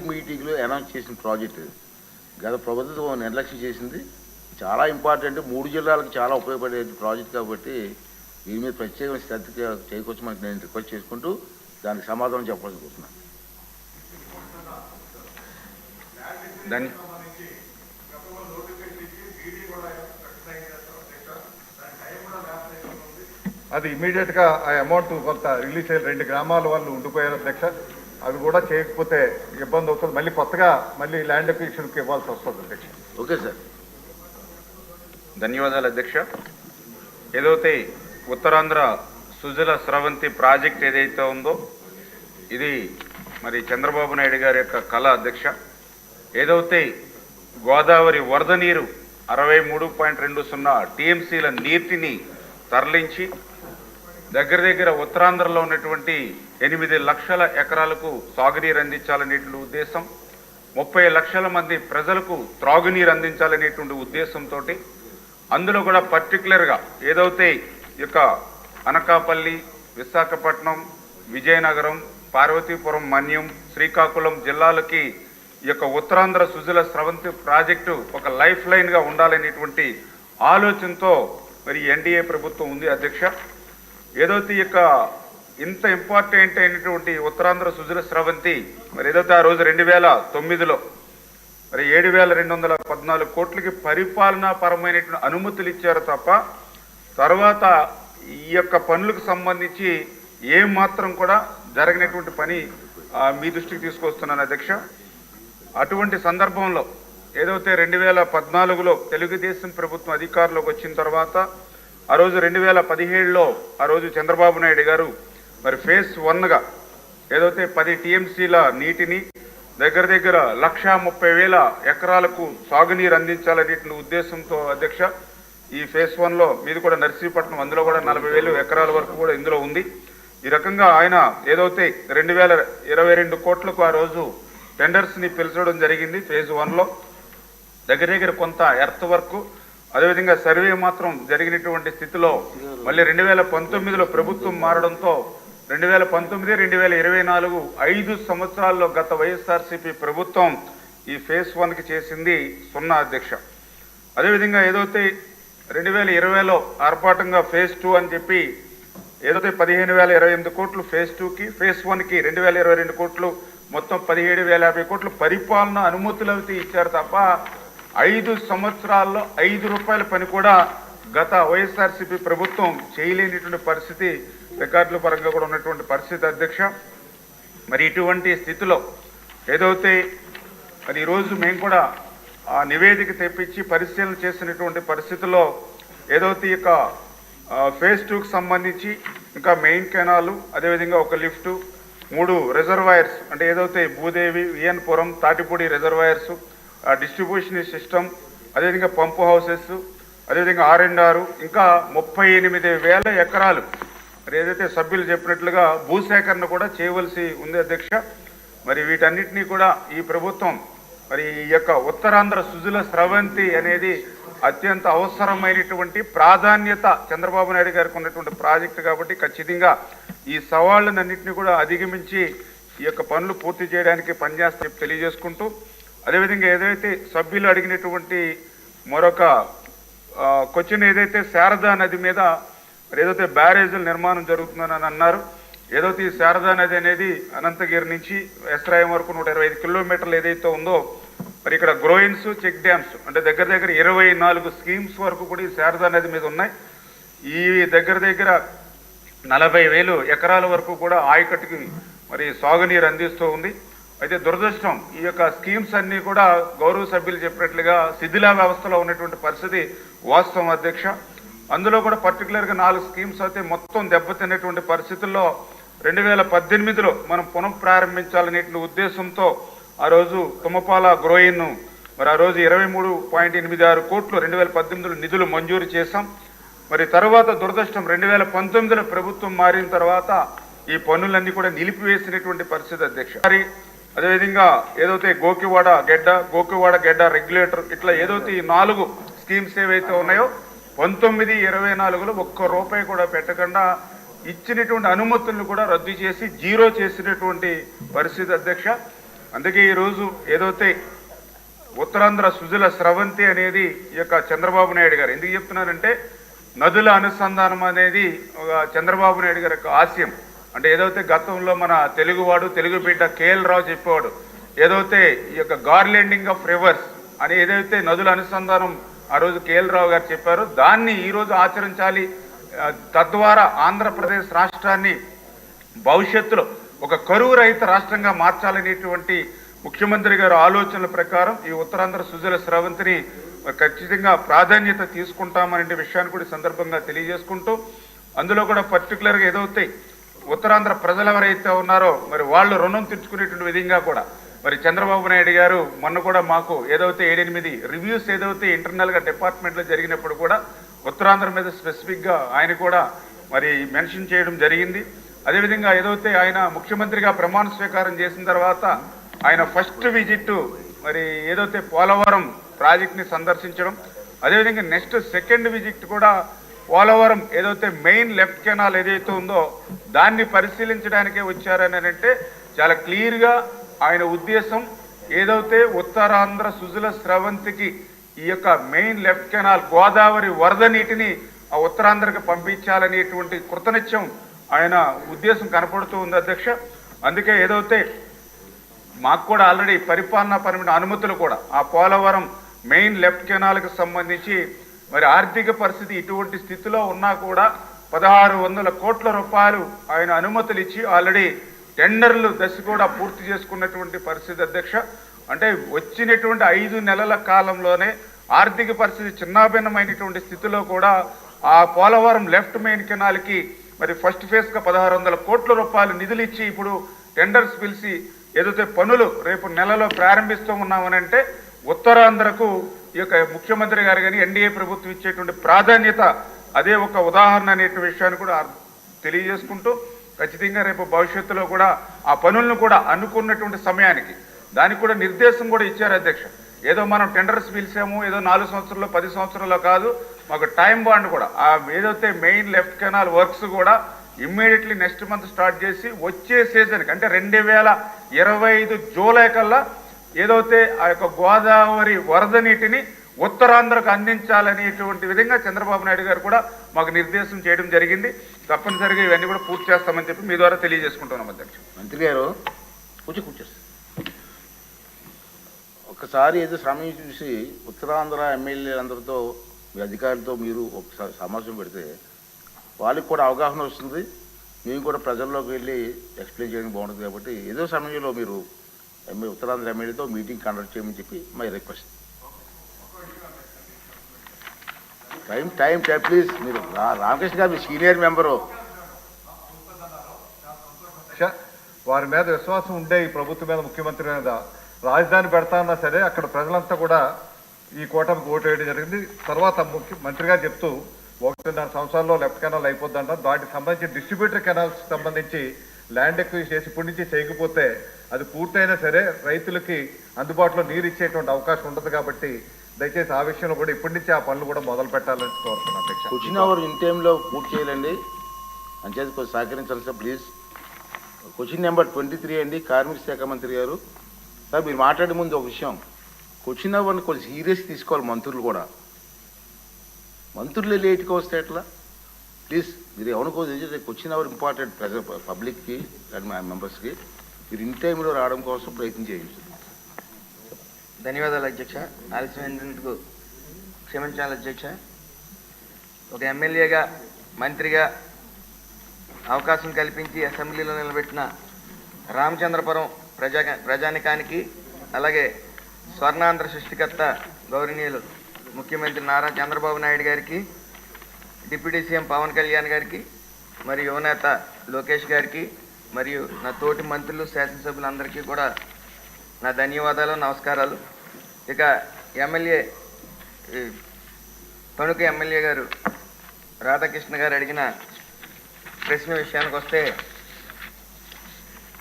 మీటింగ్లో అనౌన్స్ చేసిన ప్రాజెక్టు గత ప్రభుత్వం నిర్లక్ష్యం చేసింది. చాలా ఇంపార్టెంట్, 3 జిల్లాలకు చాలా ఉపయోగపడే ప్రాజెక్ట్ కాబట్టి దీని మీద ప్రత్యేకమైన శ్రద్ధ చేయకొచ్చమని నేను రిక్వెస్ట్ చేసుకుంటూ దానికి సమాధానం చెప్పాల్సి వస్తున్నాను. అది ఇమీడియట్గా ఆ అమౌంట్ కొంత రిలీజ్ అయ్యి 2 గ్రామాల వాళ్ళు ఉండిపోయారు అధ్యక్ష. అవి కూడా చేయకపోతే ఇబ్బంది అవుతుంది, మళ్ళీ కొత్తగా ల్యాండ్ అక్విజిషన్కి ఇవ్వాల్సి వస్తుంది అధ్యక్ష. ఓకే సార్, ధన్యవాదాలు అధ్యక్ష. ఏదైతే ఉత్తరాంధ్ర సుజల స్రవంతి ప్రాజెక్ట్ ఏదైతే ఉందో ఇది మరి చంద్రబాబు నాయుడు గారి యొక్క కళ అధ్యక్ష. ఏదైతే గోదావరి వరద నీరు 63.20 టీఎంసీల నీటిని తరలించి దగ్గర ఉత్తరాంధ్రలో ఉన్నటువంటి 8 లక్షల ఎకరాలకు సాగునీరు అందించాలనేటువంటి ఉద్దేశం, 30 లక్షల మంది ప్రజలకు త్రాగునీరు అందించాలనేటువంటి ఉద్దేశంతో అందులో కూడా పర్టికులర్గా ఏదైతే ఈ యొక్క అనకాపల్లి, విశాఖపట్నం, విజయనగరం, పార్వతీపురం, మన్యం, శ్రీకాకుళం జిల్లాలకి ఈ యొక్క ఉత్తరాంధ్ర సుజల స్రవంతి ప్రాజెక్టు ఒక లైఫ్ లైన్గా ఉండాలనేటువంటి ఆలోచనతో మరి ఎన్డీఏ ప్రభుత్వం ఉంది అధ్యక్ష. ఏదైతే ఈ యొక్క ఇంత ఇంపార్టెంట్ అయినటువంటి ఉత్తరాంధ్ర సుజల స్రవంతి మరి ఏదైతే ఆ రోజు 2009లో మరి 7,214 కోట్లకి పరిపాలనా పరమైనటువంటి అనుమతులు ఇచ్చారు తప్ప తర్వాత ఈ యొక్క పనులకు సంబంధించి ఏ మాత్రం కూడా జరగనటువంటి పని మీ దృష్టికి తీసుకొస్తున్నాను అధ్యక్ష. అటువంటి సందర్భంలో ఏదైతే 2014లో తెలుగుదేశం ప్రభుత్వం అధికారంలోకి వచ్చిన తర్వాత ఆ రోజు 2017లో ఆ రోజు చంద్రబాబు నాయుడు గారు మరి ఫేజ్ 1గా ఏదైతే 10 టీఎంసీల నీటిని దగ్గర 1,30,000 ఎకరాలకు సాగునీరు అందించాలనే ఉద్దేశంతో అధ్యక్ష ఈ ఫేజ్ 1లో మీది కూడా నర్సీపట్నం, అందులో కూడా 40,000 ఎకరాల వరకు కూడా ఇందులో ఉంది. ఈ రకంగా ఆయన ఏదైతే 2,022 కోట్లకు ఆ రోజు టెండర్స్ని పిలిచడం జరిగింది. ఫేజ్ 1లో దగ్గర కొంత ఎర్త్ వర్క్, అదేవిధంగా సర్వే మాత్రం జరిగినటువంటి స్థితిలో మళ్ళీ 2019లో ప్రభుత్వం మారడంతో 2019, 2024 5 సంవత్సరాల్లో గత వైఎస్ఆర్సీపీ ప్రభుత్వం ఈ ఫేజ్ 1కి చేసింది 0 అధ్యక్ష. అదేవిధంగా ఏదైతే 2020లో ఆర్భాటంగా ఫేజ్ 2 అని చెప్పి ఏదైతే 15,028 కోట్లు ఫేజ్ 2కి, ఫేజ్ 1కి 2,022 కోట్లు, మొత్తం 17,050 కోట్లు పరిపాలన అనుమతులు అయితే ఇచ్చారు తప్ప 5 సంవత్సరాల్లో 5 రూపాయల పని కూడా గత వైఎస్ఆర్సీపీ ప్రభుత్వం చేయలేనిటువంటి పరిస్థితి రికార్డుల పరంగా కూడా ఉన్నటువంటి పరిస్థితి అధ్యక్ష. మరి ఇటువంటి స్థితిలో ఏదైతే మరి ఈరోజు మేము కూడా ఆ నివేదిక తెప్పించి పరిశీలన చేసినటువంటి పరిస్థితుల్లో ఏదైతే ఇక ఫేజ్ 2కి సంబంధించి ఇంకా మెయిన్ కెనాలు, అదేవిధంగా ఒక లిఫ్టు, 3 రిజర్వాయర్స్ అంటే ఏదైతే Bhudevi, VNPuram, Tatipudi reservoirs, distribution system, అదేవిధంగా పంపు హౌసెస్, అదేవిధంగా R&R, ఇంకా 38,000 ఎకరాలు మరి ఏదైతే సభ్యులు చెప్పినట్లుగా భూసేకరణ కూడా చేయవలసి ఉంది అధ్యక్ష. మరి వీటన్నిటినీ కూడా ఈ ప్రభుత్వం మరి ఈ యొక్క ఉత్తరాంధ్ర సుజల స్రవంతి అనేది అత్యంత అవసరమైనటువంటి ప్రాధాన్యత చంద్రబాబు నాయుడు గారికి ఉన్నటువంటి ప్రాజెక్టు కాబట్టి ఖచ్చితంగా ఈ సవాళ్ళనన్నింటినీ కూడా అధిగమించి ఈ యొక్క పనులు పూర్తి చేయడానికి పనిచేస్తే తెలియజేసుకుంటూ, అదేవిధంగా ఏదైతే సభ్యులు అడిగినటువంటి మరొక క్వశ్చన్ ఏదైతే శారదా నది మీద మరి ఏదైతే బ్యారేజీల నిర్మాణం జరుగుతుందని అన్నారు. ఏదైతే ఈ శారదా నది అనేది అనంతగిరి నుంచి ఎస్రాయం వరకు 125 కిలోమీటర్లు ఏదైతే ఉందో మరి ఇక్కడ గ్రోయిన్స్, చెక్ డ్యామ్స్ అంటే దగ్గర 24 స్కీమ్స్ వరకు కూడా ఈ శారదా నది మీద ఉన్నాయి. ఈ దగ్గర 40,000 ఎకరాల వరకు కూడా ఆయకట్టుకి మరి సాగునీరు అందిస్తూ ఉంది. అయితే దురదృష్టం ఈ యొక్క స్కీమ్స్ అన్నీ కూడా గౌరవ సభ్యులు చెప్పినట్లుగా శిథిలా వ్యవస్థలో ఉన్నటువంటి పరిస్థితి వాస్తవం అధ్యక్ష. అందులో కూడా పర్టికులర్గా 4 స్కీమ్స్ అయితే మొత్తం దెబ్బతిన్నటువంటి పరిస్థితుల్లో 2018లో మనం పునఃప్రారంభించాలనే ఉద్దేశంతో ఆ రోజు తుమ్మపాల గ్రోయిన్ మరి ఆ రోజు 23.86 కోట్లు 2018లో నిధులు మంజూరు చేశాం. మరి తర్వాత దురదృష్టం 2019లో ప్రభుత్వం మారిన తర్వాత ఈ పనులన్నీ కూడా నిలిపివేసినటువంటి పరిస్థితి అధ్యక్ష. అదేవిధంగా ఏదైతే గోకివాడ గెడ్డ రెగ్యులేటర్ ఇట్లా ఏదైతే ఈ 4 స్కీమ్స్ ఏవైతే ఉన్నాయో 19, 24లో ₹1 కూడా పెట్టకుండా ఇచ్చినటువంటి అనుమతులను కూడా రద్దు చేసి జీరో చేసినటువంటి పరిస్థితి అధ్యక్ష. అందుకే ఈరోజు ఏదైతే ఉత్తరాంధ్ర సుజల స్రవంతి అనేది ఈ యొక్క చంద్రబాబు నాయుడు గారు ఎందుకు చెప్తున్నారంటే నదుల అనుసంధానం అనేది ఒక చంద్రబాబు నాయుడు గారి యొక్క ఆశయం. అంటే ఏదైతే గతంలో మన తెలుగువాడు తెలుగు బిడ్డ కేఎల్ రావు చెప్పేవాడు ఏదైతే ఈ యొక్క గార్లెండింగ్ ఆఫ్ రివర్స్ అని ఏదైతే నదుల అనుసంధానం ఆ రోజు కేఎల్ రావు గారు చెప్పారో దాన్ని ఈరోజు ఆచరించాలి. తద్వారా ఆంధ్రప్రదేశ్ రాష్ట్రాన్ని భవిష్యత్తులో ఒక కరువు రహిత రాష్ట్రంగా మార్చాలనేటువంటి ముఖ్యమంత్రి గారి ఆలోచనల ప్రకారం ఈ ఉత్తరాంధ్ర సుజల స్రవంతిని ఖచ్చితంగా ప్రాధాన్యత తీసుకుంటామనే విషయాన్ని కూడా సందర్భంగా తెలియజేసుకుంటూ అందులో కూడా పర్టికులర్గా ఏదైతే ఉత్తరాంధ్ర ప్రజలు ఎవరైతే ఉన్నారో మరి వాళ్ళు రుణం తీర్చుకునేటువంటి విధంగా కూడా మరి చంద్రబాబు నాయుడు గారు మొన్న కూడా మాకు ఏదైతే 7-8 రివ్యూస్ ఏదైతే ఇంటర్నల్గా డిపార్ట్మెంట్లో జరిగినప్పుడు కూడా ఉత్తరాంధ్ర మీద స్పెసిఫిక్గా ఆయన కూడా మరి మెన్షన్ చేయడం జరిగింది. అదేవిధంగా ఏదైతే ఆయన ముఖ్యమంత్రిగా ప్రమాణ స్వీకారం చేసిన తర్వాత ఆయన ఫస్ట్ విజిట్ మరి ఏదైతే పోలవరం ప్రాజెక్ట్ని సందర్శించడం, అదేవిధంగా నెక్స్ట్ సెకండ్ విజిట్ కూడా పోలవరం ఏదైతే మెయిన్ లెఫ్ట్ కెనాల్ ఏదైతే ఉందో దాన్ని పరిశీలించడానికే వచ్చారని అంటే చాలా క్లియర్గా ఆయన ఉద్దేశం ఏదైతే ఉత్తరాంధ్ర సుజల స్రవంతికి ఈ యొక్క మెయిన్ లెఫ్ట్ కెనాల్ గోదావరి వరద నీటిని ఆ ఉత్తరాంధ్రకు పంపించాలనేటువంటి కృతనిశ్చయం ఆయన ఉద్దేశం కనపడుతూ ఉంది అధ్యక్ష. అందుకే ఏదైతే మాకు కూడా ఆల్రెడీ పరిపాలనాపరమైన అనుమతులు కూడా ఆ పోలవరం మెయిన్ లెఫ్ట్ కెనాల్కి సంబంధించి మరి ఆర్థిక పరిస్థితి ఇటువంటి స్థితిలో ఉన్నా కూడా 1600 కోట్ల రూపాయలు ఆయన అనుమతులు ఇచ్చి ఆల్రెడీ టెండర్లు దశ కూడా పూర్తి చేసుకున్నటువంటి పరిస్థితి అధ్యక్ష. అంటే వచ్చినటువంటి 5 నెలల కాలంలోనే ఆర్థిక పరిస్థితి చిన్నాభిన్నమైనటువంటి స్థితిలో కూడా ఆ పోలవరం లెఫ్ట్ మెయిన్ కెనాల్కి మరి ఫస్ట్ ఫేజ్గా 1600 కోట్ల రూపాయలు నిధులు ఇచ్చి ఇప్పుడు టెండర్స్ పిలిచి ఏదైతే పనులు రేపు నెలలో ప్రారంభిస్తూ ఉన్నామని అంటే ఉత్తరాంధ్రకు ఈ యొక్క ముఖ్యమంత్రి గారు కానీ ఎన్డీఏ ప్రభుత్వం ఇచ్చేటువంటి ప్రాధాన్యత అదే ఒక ఉదాహరణ అనే విషయాన్ని కూడా తెలియజేసుకుంటూ ఖచ్చితంగా రేపు భవిష్యత్తులో కూడా ఆ పనులను కూడా అనుకున్నటువంటి సమయానికి దానికి కూడా నిర్దేశం కూడా ఇచ్చారు అధ్యక్ష. ఏదో మనం టెండర్స్ పిలిచాము ఏదో 4 సంవత్సరాల్లో 10 సంవత్సరాల్లో కాదు, మాకు టైం బాండ్ కూడా ఆ ఏదైతే మెయిన్ లెఫ్ట్ కెనాల్ వర్క్స్ కూడా ఇమ్మీడియట్లీ నెక్స్ట్ మంత్ స్టార్ట్ చేసి వచ్చే సీజన్కి అంటే 2025 జూలై కల్లా ఏదైతే ఆ యొక్క గోదావరి వరద నీటిని ఉత్తరాంధ్రకు అందించాలనేటువంటి విధంగా చంద్రబాబు నాయుడు గారు కూడా మాకు నిర్దేశం చేయడం జరిగింది. తప్పనిసరిగా ఇవన్నీ కూడా పూర్తి చేస్తామని చెప్పి మీ ద్వారా తెలియజేసుకుంటున్నాం అధ్యక్ష. మంత్రి గారు కూర్చోండి. ఒక్కసారి ఏదో సమయం చూసి ఉత్తరాంధ్ర ఎమ్మెల్యేలందరితో మీ అధికారులతో మీరు ఒకసారి సమావేశం పెడితే వాళ్ళకి కూడా అవగాహన వస్తుంది, మేము కూడా ప్రజల్లోకి వెళ్ళి ఎక్స్ప్లెయిన్ చేయడం బాగుంటుంది. కాబట్టి ఏదో సమయంలో మీరు ఉత్తరాంధ్ర ఎమ్మెల్యేతో మీటింగ్ కండక్ట్ చేయమని చెప్పి మై రిక్వెస్ట్. Time please. మీరు రామకృష్ణ గారు మీ సీనియర్ మెంబరు, వారి మీద విశ్వాసం ఉండే ఈ ప్రభుత్వం మీద ముఖ్యమంత్రి మీద రాజధాని పెడతామన్నా సరే అక్కడ ప్రజలంతా కూడా ఈ కూటమికి ఓటు వేయడం జరిగింది. తర్వాత మంత్రిగా చెప్తూ 1.5 సంవత్సరాల్లో లెఫ్ట్ కెనాల్ అయిపోద్దంట, దానికి సంబంధించి డిస్ట్రిబ్యూటర్ కెనాల్స్ సంబంధించి ల్యాండ్ ఎక్విజిషన్ చేసి ఇప్పటి నుంచి చేయకపోతే అది పూర్తయినా సరే రైతులకి అందుబాటులో నీరు ఇచ్చేటువంటి అవకాశం ఉండదు. కాబట్టి దయచేసి ఆ విషయంలో కూడా ఇప్పటి నుంచి ఆ పనులు కూడా మొదలు పెట్టాలని కోరుతున్నాను అధ్యక్ష. క్వశ్చన్ అవర్ ఇన్ టైంలో పూర్తి చేయాలండి, అంచేది కొంచెం సహకరించాలి సార్ ప్లీజ్. క్వశ్చన్ నెంబర్ 23 అండి, కార్మిక శాఖ మంత్రి గారు. సార్ మీరు మాట్లాడే ముందు ఒక విషయం, క్వశ్చన్ అవర్ని కొంచెం సీరియస్ తీసుకోవాలి మంత్రులు కూడా. మంత్రులు లేట్గా వస్తే ఎట్లా ప్లీజ్. మీరు ఎవరికో క్వశ్చన్ అవర్ ఇంపార్టెంట్ పబ్లిక్కి అండ్ మా మెంబర్స్కి. మీరు ఇన్ టైంలో రావడం కోసం ప్రయత్నం చేయండి. ధన్యవాదాలు అధ్యక్ష. ఆలస్యమైనందుకు క్షమించాలి అధ్యక్ష. ఒక ఎమ్మెల్యేగా మంత్రిగా అవకాశం కల్పించి అసెంబ్లీలో నిలబెట్టిన రామచంద్రపురం ప్రజానికానికి అలాగే స్వర్ణాంధ్ర సృష్టికర్త గౌరవనీయులు ముఖ్యమంత్రి నారా చంద్రబాబు నాయుడు గారికి, డిప్యూటీ సీఎం పవన్ కళ్యాణ్ గారికి, మరియు యువనేత లోకేష్ గారికి, మరియు నా తోటి మంత్రులు శాసనసభ్యులందరికీ కూడా నా ధన్యవాదాలు, నమస్కారాలు. ఇక ఎమ్మెల్యే తణుకు ఎమ్మెల్యే గారు రాధాకృష్ణ గారు అడిగిన ప్రశ్న విషయానికి వస్తే,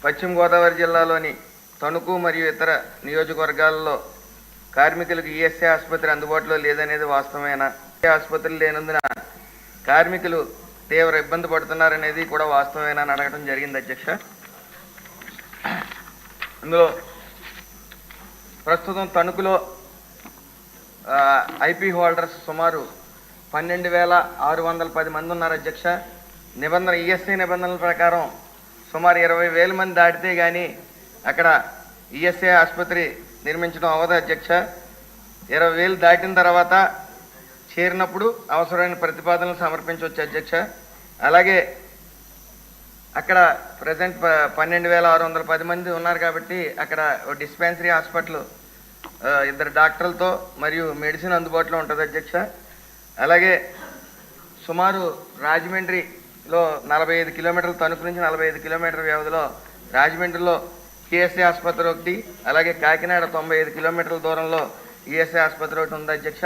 పశ్చిమ గోదావరి జిల్లాలోని తణుకు మరియు ఇతర నియోజకవర్గాల్లో కార్మికులకు ఈఎస్ఐ ఆసుపత్రి అందుబాటులో లేదనేది వాస్తవమేనా? ఆసుపత్రులు లేనందున కార్మికులు తీవ్ర ఇబ్బంది పడుతున్నారనేది కూడా వాస్తవమేనా అని అడగడం జరిగింది అధ్యక్ష. అందులో ప్రస్తుతం తణుకులో ఐపీ హోల్డర్స్ సుమారు 12,610 మంది ఉన్నారు అధ్యక్ష. నిబంధన ఈఎస్ఐ నిబంధనల ప్రకారం సుమారు 20,000 మంది దాటితే కానీ అక్కడ ఈఎస్ఐ ఆసుపత్రి నిర్మించడం అవ్వదు అధ్యక్ష. 20,000 దాటిన తర్వాత చేరినప్పుడు అవసరమైన ప్రతిపాదనలు సమర్పించవచ్చు అధ్యక్ష. అలాగే అక్కడ ప్రజెంట్ 12,610 మంది ఉన్నారు కాబట్టి అక్కడ డిస్పెన్సరీ హాస్పిటల్ 2 డాక్టర్లతో మరియు మెడిసిన్ అందుబాటులో ఉంటుంది అధ్యక్ష. అలాగే సుమారు రాజమండ్రిలో 45 కిలోమీటర్ల తణుకు నుంచి 45 కిలోమీటర్ల వ్యవధిలో రాజమండ్రిలో కేఎస్ఐ ఆసుపత్రి ఒకటి, అలాగే కాకినాడ 95 కిలోమీటర్ల దూరంలో ఈఎస్ఐ ఆసుపత్రి ఒకటి ఉంది అధ్యక్ష.